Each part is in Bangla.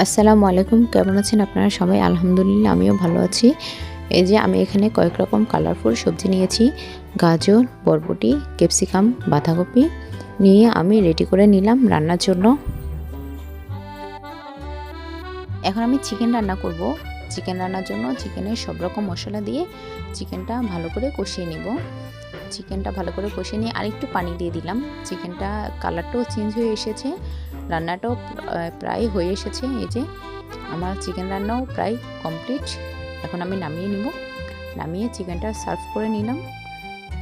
আসসালামু আলাইকুম, কেমন আছেন আপনারা সবাই? আলহামদুলিল্লাহ আমিও ভালো আছি। এই যে আমি এখানে কয়েক রকম কালারফুল সবজি নিয়েছি। গাজর, বরবটি, ক্যাপসিকাম, বাঁধাকপি নিয়ে আমি রেডি করে নিলাম রান্নার জন্য। এখন আমি চিকেন রান্না করব। চিকেন রান্নার জন্য চিকেনের সব রকম মশলা দিয়ে চিকেনটা ভালো করে কষিয়ে নিব। চিকেনটা ভালো করে কষিয়ে নিয়ে আরেকটু পানি দিয়ে দিলাম। চিকেনটা কালারটাও চেঞ্জ হয়ে এসেছে, রান্নাটাও প্রায় হয়ে এসেছে। এই যে আমার চিকেন রান্নাও প্রায় কমপ্লিট। এখন আমি নামিয়ে নিব। নামিয়ে চিকেনটা সার্ভ করে নিলাম।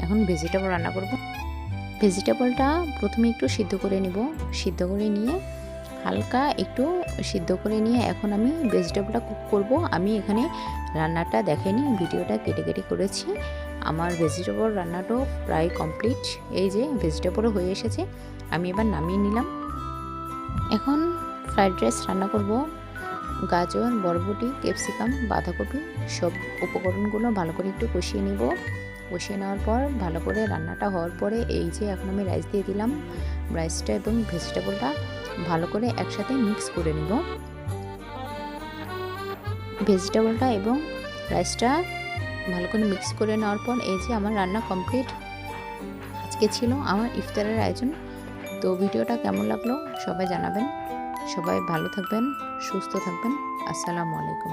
এখন ভেজিটেবল রান্না করব। ভেজিটেবলটা প্রথমে একটু সিদ্ধ করে নিব। সিদ্ধ করে নিয়ে হালকা একটু সিদ্ধ করে নিয়ে এখন আমি ভেজিটেবলটা কুক করব। আমি এখানে রান্নাটা দেখাইনি, ভিডিওটা কেটে কেটে করেছি। আমার ভেজিটেবল রান্নাটাও প্রায় কমপ্লিট। এই যে ভেজিটেবলও হয়ে এসেছে, আমি এবার নামিয়ে নিলাম। এখন ফ্রাইড রাইস রান্না করব। গাজর, বরবটি, ক্যাপসিকাম, বাঁধাকপি সব উপকরণগুলো ভালো করে একটু কষিয়ে নিব। কষিয়ে নেওয়ার পর ভালো করে রান্নাটা হওয়ার পরে এই যে এখন আমি রাইস দিয়ে দিলাম। রাইসটা এবং ভেজিটেবলটা ভালো করে একসাথে মিক্স করে নিব। ভেজিটেবলটা এবং রাইসটা ভালো করে মিক্স করে নেওয়ার পর এই যে আমার রান্না কমপ্লিট। আজকে ছিল আমার ইফতারের আয়োজন। তো ভিডিওটা কেমন লাগলো সবাই জানাবেন। সবাই ভালো থাকবেন, সুস্থ থাকবেন। আসসালামু আলাইকুম।